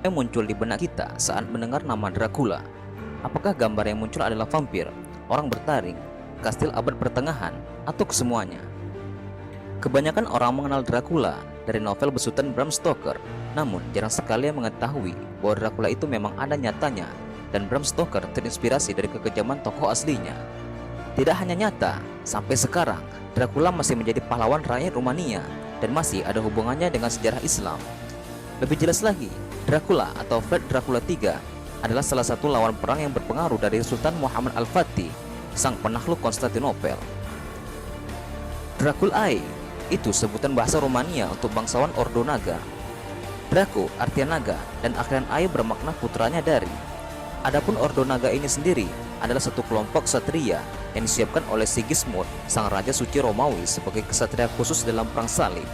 yang muncul di benak kita saat mendengar nama Dracula? Apakah gambar yang muncul adalah vampir, orang bertaring, kastil abad pertengahan, atau kesemuanya? Kebanyakan orang mengenal Dracula dari novel besutan Bram Stoker, namun jarang sekali yang mengetahui bahwa Dracula itu memang ada nyatanya dan Bram Stoker terinspirasi dari kekejaman tokoh aslinya. Tidak hanya nyata, sampai sekarang Dracula masih menjadi pahlawan rakyat Rumania dan masih ada hubungannya dengan sejarah Islam. Lebih jelas lagi, Dracula atau Vlad Dracula III adalah salah satu lawan perang yang berpengaruh dari Sultan Muhammad Al-Fatih, sang penakluk Konstantinopel. Draculae itu sebutan bahasa Romania untuk bangsawan Ordo Naga. Draco artinya naga dan akhiran Ae bermakna putranya dari. Adapun Ordo Naga ini sendiri adalah satu kelompok ksatria yang disiapkan oleh Sigismund, sang raja suci Romawi sebagai ksatria khusus dalam perang salib.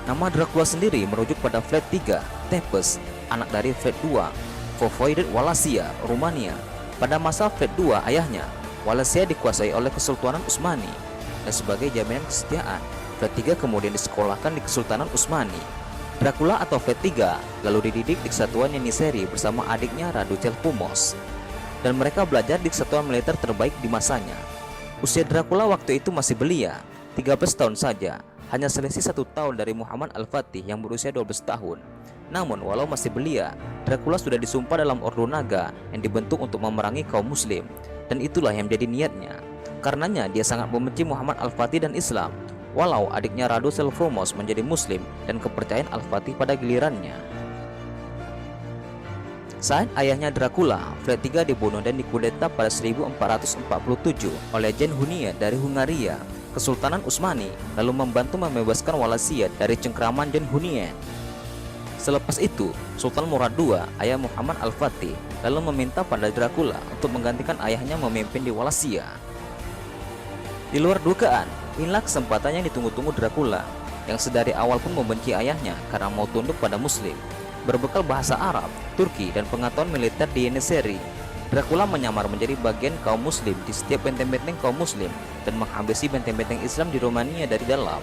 Nama Dracula sendiri merujuk pada Vlad III Tepes, anak dari Vlad II, Voivode Wallachia, Rumania. Pada masa Vlad II ayahnya, Wallachia dikuasai oleh Kesultanan Utsmani, dan sebagai jaminan kesetiaan, Vlad III kemudian disekolahkan di Kesultanan Utsmani. Dracula atau Vlad III lalu dididik di Kesatuan Yenisei bersama adiknya Radu Celpumos, dan mereka belajar di kesatuan militer terbaik di masanya. Usia Dracula waktu itu masih belia, 13 tahun saja, hanya selisih 1 tahun dari Muhammad Al-Fatih yang berusia 12 tahun. Namun walau masih belia, Dracula sudah disumpah dalam Ordo Naga yang dibentuk untuk memerangi kaum muslim, dan itulah yang menjadi niatnya. Karenanya dia sangat membenci Muhammad Al-Fatih dan Islam, walau adiknya Radu Celpumos menjadi muslim dan kepercayaan Al-Fatih pada gilirannya. Saat ayahnya Dracula, Vlad III dibunuh dan dikudeta pada 1447 oleh Jan Hunia dari Hungaria. Kesultanan Utsmani lalu membantu membebaskan Wallachia dari cengkraman Jan Hunien. Selepas itu, Sultan Murad II, ayah Muhammad Al-Fatih, lalu meminta pada Dracula untuk menggantikan ayahnya memimpin di Wallachia. Di luar dugaan, inilah kesempatan yang ditunggu-tunggu Dracula, yang sedari awal pun membenci ayahnya karena mau tunduk pada Muslim. Berbekal bahasa Arab, Turki, dan pengetahuan militer di Yenisei, Dracula menyamar menjadi bagian kaum muslim di setiap benteng-benteng kaum muslim dan menghabisi benteng-benteng Islam di Romania dari dalam.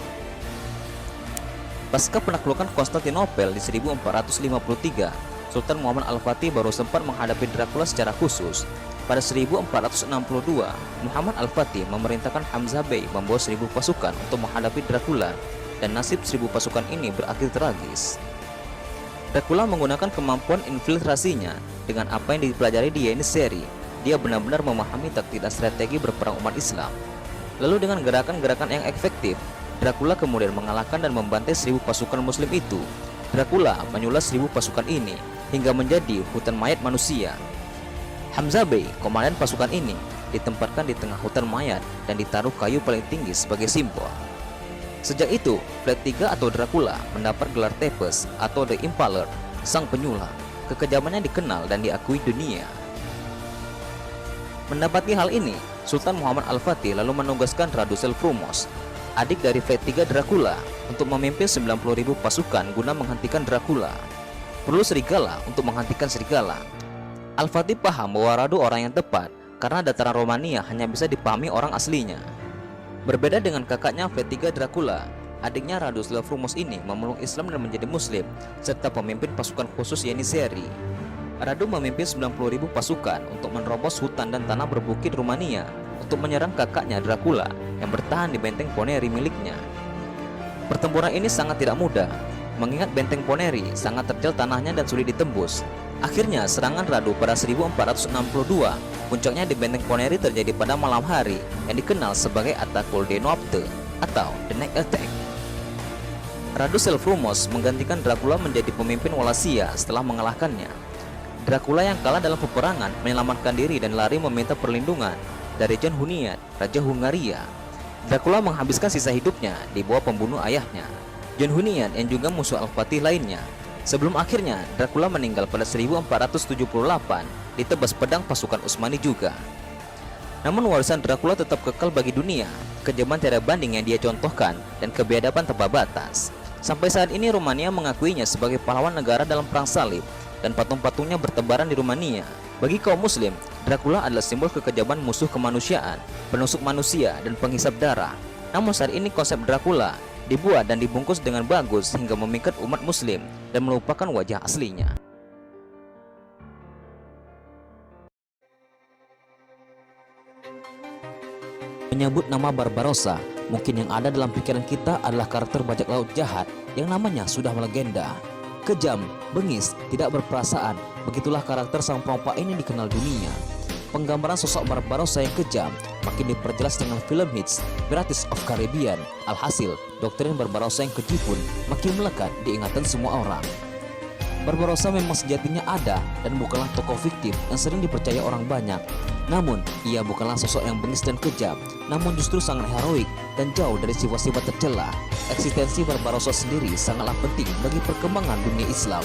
Pasca penaklukan Konstantinopel di 1453, Sultan Muhammad Al-Fatih baru sempat menghadapi Dracula secara khusus. Pada 1462, Muhammad Al-Fatih memerintahkan Hamzah Bey membawa 1000 pasukan untuk menghadapi Dracula, dan nasib 1000 pasukan ini berakhir tragis. Dracula menggunakan kemampuan infiltrasinya dengan apa yang dipelajari di Yenisei. Dia benar-benar memahami taktik dan strategi berperang umat Islam. Lalu dengan gerakan-gerakan yang efektif, Dracula kemudian mengalahkan dan membantai 1000 pasukan muslim itu. Dracula menyulas 1000 pasukan ini hingga menjadi hutan mayat manusia. Hamzah Bey, komandan pasukan ini, ditempatkan di tengah hutan mayat dan ditaruh kayu paling tinggi sebagai simbol. Sejak itu, Vlad III atau Dracula mendapat gelar Tepes atau The Impaler, sang penyulam. Kekejamannya dikenal dan diakui dunia. Mendapati hal ini, Sultan Muhammad Al-Fatih lalu menugaskan Radu Celpumos, adik dari Vlad III Dracula, untuk memimpin 90.000 pasukan guna menghentikan Dracula. Perlu serigala untuk menghentikan serigala. Al-Fatih paham bahwa Radu orang yang tepat karena dataran Romania hanya bisa dipahami orang aslinya. Berbeda dengan kakaknya Vlad III Dracula, adiknya Radu Celpumos ini memeluk Islam dan menjadi muslim, serta pemimpin pasukan khusus Yenisei. Radu memimpin 90.000 pasukan untuk menerobos hutan dan tanah berbukit Rumania untuk menyerang kakaknya Dracula yang bertahan di benteng Poneri miliknya. Pertempuran ini sangat tidak mudah, mengingat benteng Poneri sangat terjal tanahnya dan sulit ditembus. Akhirnya serangan Radu pada 1462, puncaknya di benteng Poneri terjadi pada malam hari yang dikenal sebagai Atakul de Noapte atau The Night Attack. Radu Celpumos menggantikan Dracula menjadi pemimpin Wallachia setelah mengalahkannya. Dracula yang kalah dalam peperangan menyelamatkan diri dan lari meminta perlindungan dari Jan Hunian, Raja Hungaria. Dracula menghabiskan sisa hidupnya di bawah pembunuh ayahnya, Jan Hunian, yang juga musuh Al-Fatih lainnya. Sebelum akhirnya Dracula meninggal pada 1478 ditebas pedang pasukan Utsmani juga. Namun warisan Dracula tetap kekal bagi dunia, kejaman tiada banding yang dia contohkan dan kebiadaban tanpa batas. Sampai saat ini Rumania mengakuinya sebagai pahlawan negara dalam perang salib, dan patung-patungnya bertebaran di Rumania. Bagi kaum muslim, Dracula adalah simbol kekejaman musuh kemanusiaan, penusuk manusia, dan penghisap darah. Namun saat ini konsep Dracula dibuat dan dibungkus dengan bagus hingga memikat umat muslim dan melupakan wajah aslinya. menyebut nama Barbarossa, mungkin yang ada dalam pikiran kita adalah karakter bajak laut jahat yang namanya sudah melegenda. Kejam, bengis, tidak berperasaan, begitulah karakter sang perompak ini dikenal dunia. Penggambaran sosok Barbarossa yang kejam makin diperjelas dengan film hits Pirates of Caribbean. Alhasil, doktrin Barbarossa yang keji pun makin melekat di ingatan semua orang. Barbarossa memang sejatinya ada dan bukanlah tokoh fiktif yang sering dipercaya orang banyak. Namun, ia bukanlah sosok yang bengis dan kejam, namun justru sangat heroik dan jauh dari sifat-sifat tercela. Eksistensi Barbarossa sendiri sangatlah penting bagi perkembangan dunia Islam.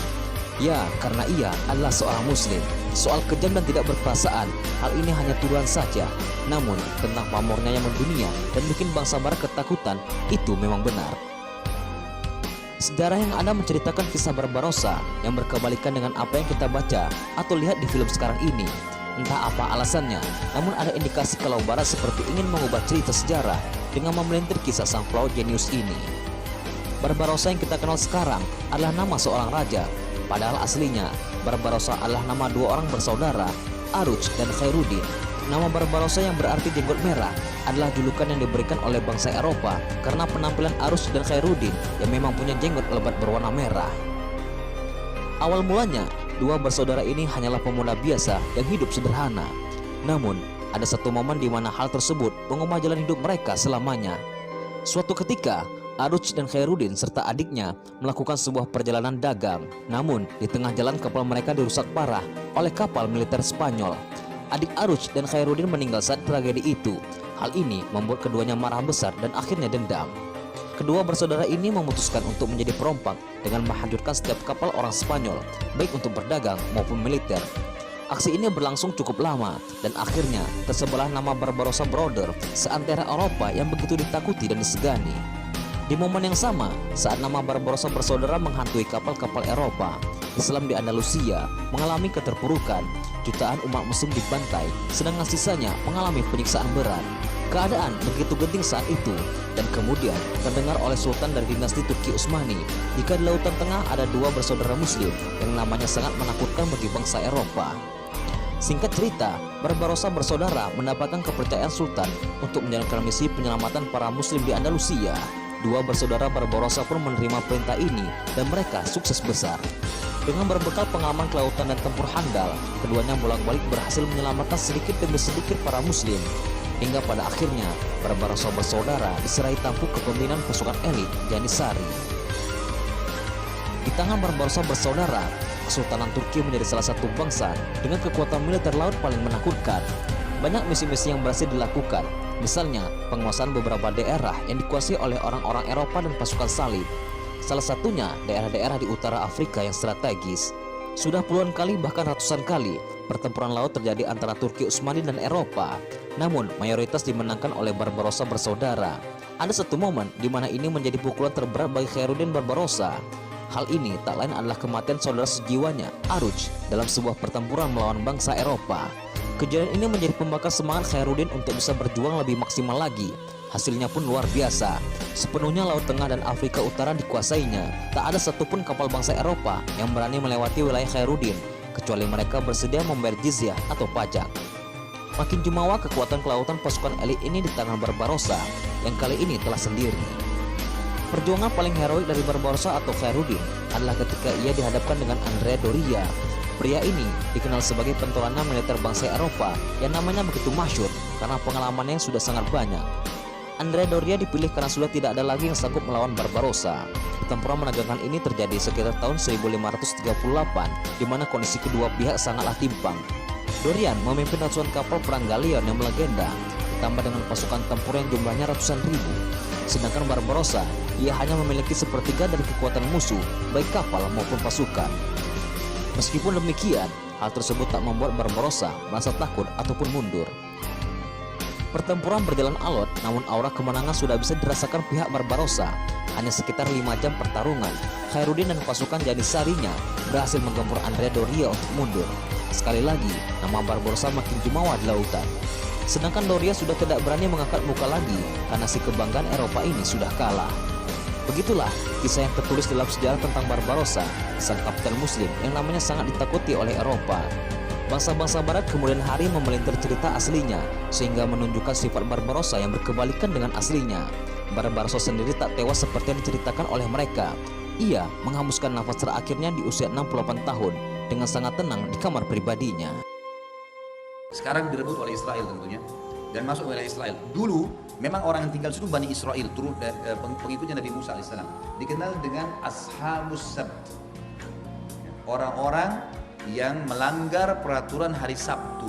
Ya, karena ia adalah seorang muslim. Soal kejam dan tidak berperasaan, hal ini hanya tuduhan saja. Namun, tentang pamornya yang mendunia dan bikin bangsa barat ketakutan, itu memang benar. Sejarah yang ada menceritakan kisah Barbarossa yang berkebalikan dengan apa yang kita baca atau lihat di film sekarang ini. Entah apa alasannya, namun ada indikasi kalau Barat seperti ingin mengubah cerita sejarah dengan memelintir kisah sang pelaut jenius ini. Barbarossa yang kita kenal sekarang adalah nama seorang raja, padahal aslinya Barbarossa adalah nama dua orang bersaudara, Aruj dan Khairuddin. Nama Barbarossa yang berarti jenggot merah adalah julukan yang diberikan oleh bangsa Eropa karena penampilan Aruj dan Khairuddin yang memang punya jenggot lebat berwarna merah. Awal mulanya, dua bersaudara ini hanyalah pemuda biasa yang hidup sederhana. Namun, ada satu momen di mana hal tersebut mengubah jalan hidup mereka selamanya. Suatu ketika, Aruj dan Khairuddin serta adiknya melakukan sebuah perjalanan dagang. Namun, di tengah jalan kapal mereka dirusak parah oleh kapal militer Spanyol. Adik Aruj dan Khairuddin meninggal saat tragedi itu. Hal ini membuat keduanya marah besar dan akhirnya dendam. Kedua bersaudara ini memutuskan untuk menjadi perompak dengan menghancurkan setiap kapal orang Spanyol, baik untuk berdagang maupun militer. Aksi ini berlangsung cukup lama dan akhirnya tersebarlah nama Barbarossa Brother seantero Eropa yang begitu ditakuti dan disegani. Di momen yang sama, saat nama Barbarossa bersaudara menghantui kapal-kapal Eropa, Islam di Andalusia mengalami keterpurukan. Jutaan umat muslim dibantai, sedangkan sisanya mengalami penyiksaan berat. Keadaan begitu genting saat itu, dan kemudian terdengar oleh Sultan dari dinasti Turki Utsmani jika di Lautan Tengah ada dua bersaudara muslim yang namanya sangat menakutkan bagi bangsa Eropa. Singkat cerita, Barbarossa bersaudara mendapatkan kepercayaan Sultan untuk menjalankan misi penyelamatan para muslim di Andalusia. Dua bersaudara Barbarossa pun menerima perintah ini dan mereka sukses besar. Dengan berbekal pengalaman kelautan dan tempur handal, keduanya bolak-balik berhasil menyelamatkan sedikit demi sedikit para muslim. Hingga pada akhirnya, Barbarossa bersaudara diserahi tampuk kepemimpinan pasukan elit Janissary. Di tangan Barbarossa bersaudara, Kesultanan Turki menjadi salah satu bangsa dengan kekuatan militer laut paling menakutkan. Banyak misi-misi yang berhasil dilakukan, misalnya penguasaan beberapa daerah yang dikuasai oleh orang-orang Eropa dan pasukan salib. Salah satunya daerah-daerah di utara Afrika yang strategis. Sudah puluhan kali bahkan ratusan kali pertempuran laut terjadi antara Turki Utsmani dan Eropa. Namun mayoritas dimenangkan oleh Barbarossa bersaudara. Ada satu momen di mana ini menjadi pukulan terberat bagi Khairuddin Barbarossa. Hal ini tak lain adalah kematian saudara sejiwanya, Aruj, dalam sebuah pertempuran melawan bangsa Eropa. Kejadian ini menjadi pembakar semangat Khairuddin untuk bisa berjuang lebih maksimal lagi. Hasilnya pun luar biasa. Sepenuhnya Laut Tengah dan Afrika Utara dikuasainya. Tak ada satupun kapal bangsa Eropa yang berani melewati wilayah Khairuddin, kecuali mereka bersedia membayar jizyah atau pajak. Makin jumawa kekuatan kelautan pasukan elit ini di tangan Barbarossa, yang kali ini telah sendiri. Perjuangan paling heroik dari Barbarossa atau Khairuddin adalah ketika ia dihadapkan dengan Andrea Doria. Pria ini dikenal sebagai pentolannya militer bangsa Eropa yang namanya begitu masyhur karena pengalamannya yang sudah sangat banyak. Andrea Doria dipilih karena sudah tidak ada lagi yang sanggup melawan Barbarossa. Pertempuran menegangkan ini terjadi sekitar tahun 1538, di mana kondisi kedua pihak sangatlah timpang. Dorian memimpin ratusan kapal perang galion yang melegenda, ditambah dengan pasukan tempur yang jumlahnya ratusan ribu. Sedangkan Barbarossa, ia hanya memiliki sepertiga dari kekuatan musuh, baik kapal maupun pasukan. Meskipun demikian, hal tersebut tak membuat Barbarossa merasa takut ataupun mundur. Pertempuran berjalan alot, namun aura kemenangan sudah bisa dirasakan pihak Barbarossa. Hanya sekitar 5 jam pertarungan, Khairuddin dan pasukan Janissary-nya berhasil menggempur Andrea Doria untuk mundur. Sekali lagi, nama Barbarossa makin jumawa di lautan. Sedangkan Doria sudah tidak berani mengangkat muka lagi karena si kebanggaan Eropa ini sudah kalah. Begitulah kisah yang tertulis dalam sejarah tentang Barbarossa, sang kapten muslim yang namanya sangat ditakuti oleh Eropa. Bangsa-bangsa barat kemudian hari memelintir cerita aslinya, sehingga menunjukkan sifat Barbarossa yang berkebalikan dengan aslinya. Barbarossa sendiri tak tewas seperti yang diceritakan oleh mereka. Ia menghembuskan nafas terakhirnya di usia 68 tahun dengan sangat tenang di kamar pribadinya. Sekarang direbut oleh Israel tentunya dan masuk wilayah Israel. Dulu memang orang yang tinggal di situ Bani Israel, turun pengikutnya Nabi Musa alaihissalam. Dikenal dengan Ashabus Sabt, orang-orang yang melanggar peraturan hari Sabtu.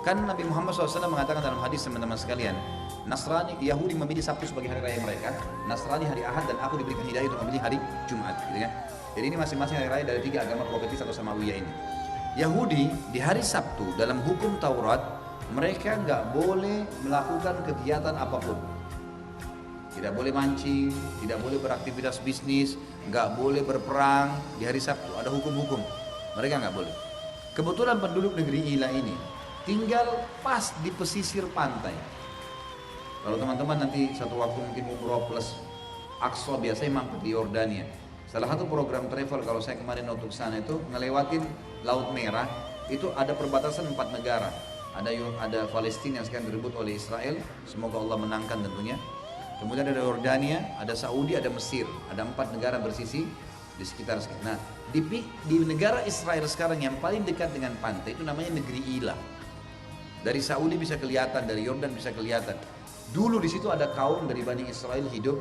Kan Nabi Muhammad SAW mengatakan dalam hadis, teman-teman sekalian, Nasrani, Yahudi memilih Sabtu sebagai hari raya mereka, Nasrani hari Ahad, dan aku diberikan hidayah untuk memilih hari Jumat, gitu kan? Jadi ini masing-masing hari raya dari 3 agama profetis atau Samawiyah ini. Yahudi di hari Sabtu dalam hukum Taurat mereka nggak boleh melakukan kegiatan apapun. Tidak boleh mancing, tidak boleh beraktivitas bisnis, nggak boleh berperang di hari Sabtu. Ada hukum-hukum. Mereka nggak boleh. Kebetulan penduduk negeri Ila ini tinggal pas di pesisir pantai. Kalau teman-teman nanti satu waktu mungkin umroh plus Aqsa, biasanya mampir di Yordania. Salah satu program travel kalau saya kemarin untuk sana itu ngelewatin Laut Merah, itu ada perbatasan 4 negara. Ada Palestina yang sekarang direbut oleh Israel, semoga Allah menangkan tentunya. Kemudian ada Yordania, ada Saudi, ada Mesir, ada 4 negara bersisi di sekitar. Nah, di negara Israel sekarang yang paling dekat dengan pantai itu namanya negeri Ila. Dari Saudi bisa kelihatan, dari Yordan bisa kelihatan. Dulu di situ ada kaum dari Bani Israel hidup,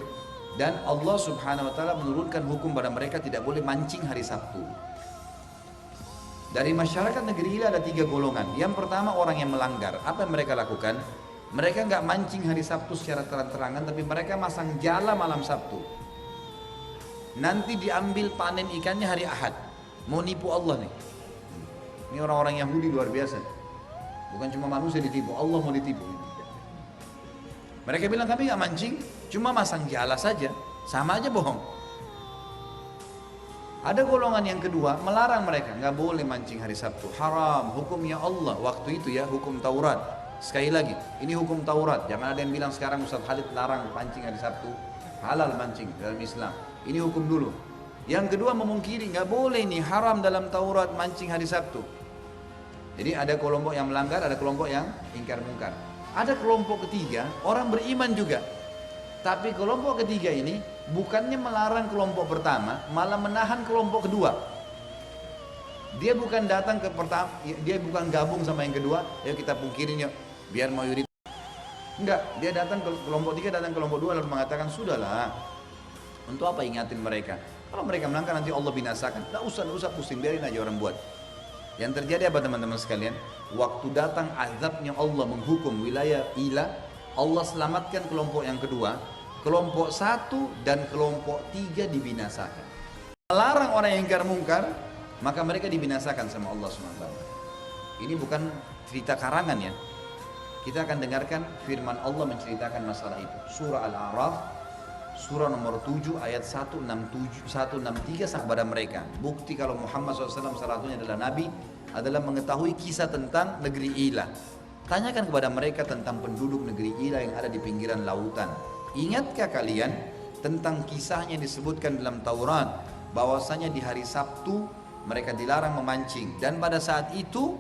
dan Allah Subhanahu wa taala menurunkan hukum pada mereka tidak boleh mancing hari Sabtu. Dari masyarakat negeri Ila ada 3 golongan. Yang pertama orang yang melanggar. Apa yang mereka lakukan? Mereka nggak mancing hari Sabtu secara terang-terangan, tapi mereka masang jala malam Sabtu. Nanti diambil panen ikannya hari Ahad. Mau nipu Allah nih. Ini orang-orang Yahudi luar biasa. Bukan cuma manusia ditipu, Allah mau ditipu. Mereka bilang kami nggak mancing, cuma masang jala saja, sama aja bohong. Ada golongan yang kedua melarang mereka, nggak boleh mancing hari Sabtu, haram, hukumnya Allah waktu itu ya, hukum Taurat. Sekali lagi, ini hukum Taurat. Jangan ada yang bilang sekarang Ustaz Khalid larang mancing hari Sabtu, halal mancing dalam Islam. Ini hukum dulu. Yang kedua memungkiri, nggak boleh nih, haram dalam Taurat mancing hari Sabtu. Jadi ada kelompok yang melanggar, ada kelompok yang ingkar mungkar. Ada kelompok ketiga, orang beriman juga. Tapi kelompok ketiga ini bukannya melarang kelompok pertama, malah menahan kelompok kedua. Dia bukan datang ke pertama, dia bukan gabung sama yang kedua, ya kita pungkirin yuk, biar mayoritas. Enggak, dia datang ke kelompok 3, datang ke kelompok 2 lalu mengatakan sudahlah. Untuk apa ingatin mereka? Kalau mereka melanggar nanti Allah binasakan. Enggak usah pusing, biarin aja orang buat. Yang terjadi apa teman-teman sekalian? Waktu datang azabnya Allah menghukum wilayah Ila, Allah selamatkan kelompok yang kedua, kelompok 1 dan kelompok 3 dibinasakan. Melarang orang yang ingkar mungkar, maka mereka dibinasakan sama Allah SWT. Ini bukan cerita karangan ya. Kita akan dengarkan firman Allah menceritakan masalah itu. Surah Al-A'raf, surah nomor 7 ayat 163 kepada mereka. Bukti kalau Muhammad SAW salah satunya adalah Nabi, adalah mengetahui kisah tentang negeri Ila. Tanyakan kepada mereka tentang penduduk negeri Ila yang ada di pinggiran lautan. Ingatkah kalian tentang kisahnya disebutkan dalam Taurat, bahwasanya di hari Sabtu mereka dilarang memancing, dan pada saat itu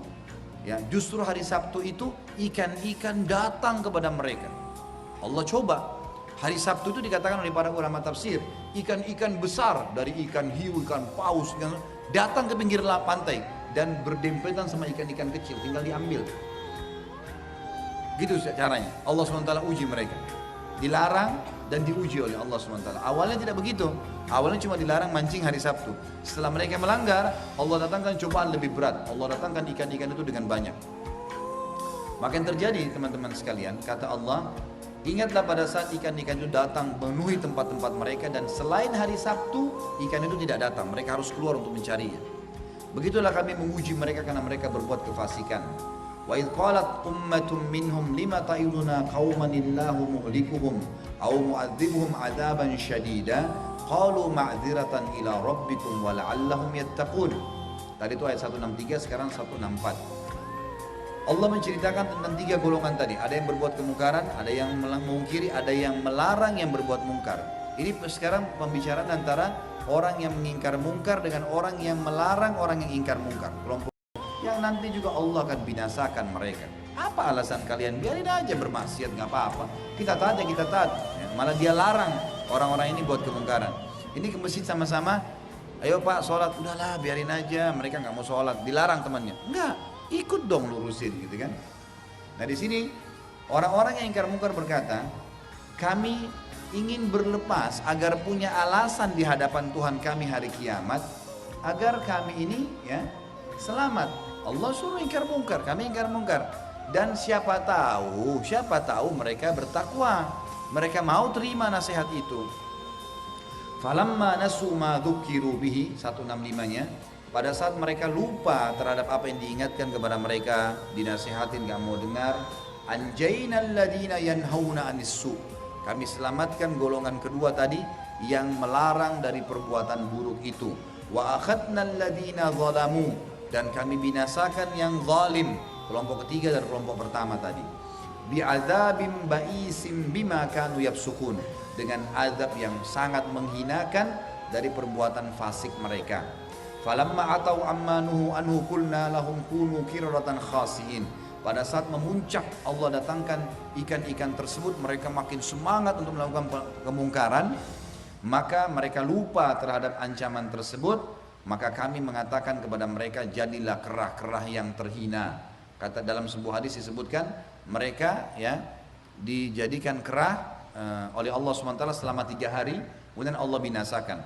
ya justru hari Sabtu itu ikan-ikan datang kepada mereka. Allah coba. Hari Sabtu itu dikatakan oleh para ulama tafsir, ikan-ikan besar dari ikan hiu, ikan paus datang ke pinggir pantai dan berdempetan sama ikan-ikan kecil, tinggal diambil. Gitu caranya. Allah SWT uji mereka. Dilarang dan diuji oleh Allah SWT. Awalnya tidak begitu. Awalnya cuma dilarang mancing hari Sabtu. Setelah mereka melanggar, Allah datangkan cobaan lebih berat. Allah datangkan ikan-ikan itu dengan banyak. Maka yang terjadi teman-teman sekalian, kata Allah, ingatlah pada saat ikan-ikan itu datang memenuhi tempat-tempat mereka, dan selain hari Sabtu, ikan itu tidak datang. Mereka harus keluar untuk mencarinya. Begitulah kami menguji mereka karena mereka berbuat kefasikan. Wa idh qalat ummatun minhum lima ta'iduna qauman illahu muhlikuhum aw mu'adzibuhum 'adzaban syadida qalu ma'dziratan ila rabbikum wa la'allahum yattaqun. Tadi itu ayat 163, sekarang 164. Allah menceritakan tentang 3 golongan tadi. Ada yang berbuat kemungkaran, ada yang mengingkari, ada yang melarang yang berbuat mungkar. Ini sekarang pembicaraan antara orang yang mengingkar mungkar dengan orang yang melarang orang yang ingkar mungkar. Kelompok yang nanti juga Allah akan binasakan mereka. Apa alasan kalian? Biarin aja bermaksiat, nggak apa-apa. Kita taat ya kita taat. Ya, malah dia larang orang-orang ini buat kemungkaran. Ini ke masjid sama-sama, ayo Pak sholat, udahlah biarin aja. Mereka nggak mau sholat, dilarang temannya. Enggak, ikut dong lurusin gitu kan. Nah di sini orang-orang yang ingkar mungkar berkata, kami ingin berlepas agar punya alasan di hadapan Tuhan kami hari kiamat, agar kami ini ya selamat. Allah suruh ingkar mungkar, kami ingkar mungkar. Dan siapa tahu mereka bertakwa, mereka mau terima nasihat itu. Falamma nasu ma dzukiru bihi 165-nya, pada saat mereka lupa terhadap apa yang diingatkan kepada mereka, dinasihatin gak mau dengar, anjainal ladina yanhauna anis su. Kami selamatkan golongan kedua tadi yang melarang dari perbuatan buruk itu. Wa akhadnal ladina zalamu, dan kami binasakan yang zalim, kelompok ketiga dan kelompok pertama tadi. Bi'adzabim ba'isim bima kanu yafsukun, dengan azab yang sangat menghinakan dari perbuatan fasik mereka. Falamma atau amma nuhu anhu qulna lahum kunu qiradatan khasiin. Pada saat memuncak Allah datangkan ikan-ikan tersebut, mereka makin semangat untuk melakukan kemungkaran, maka mereka lupa terhadap ancaman tersebut, maka kami mengatakan kepada mereka, jadilah kerah-kerah yang terhina. Kata dalam sebuah hadis disebutkan mereka ya dijadikan kerah oleh Allah SWT selama 3 hari, kemudian Allah binasakan.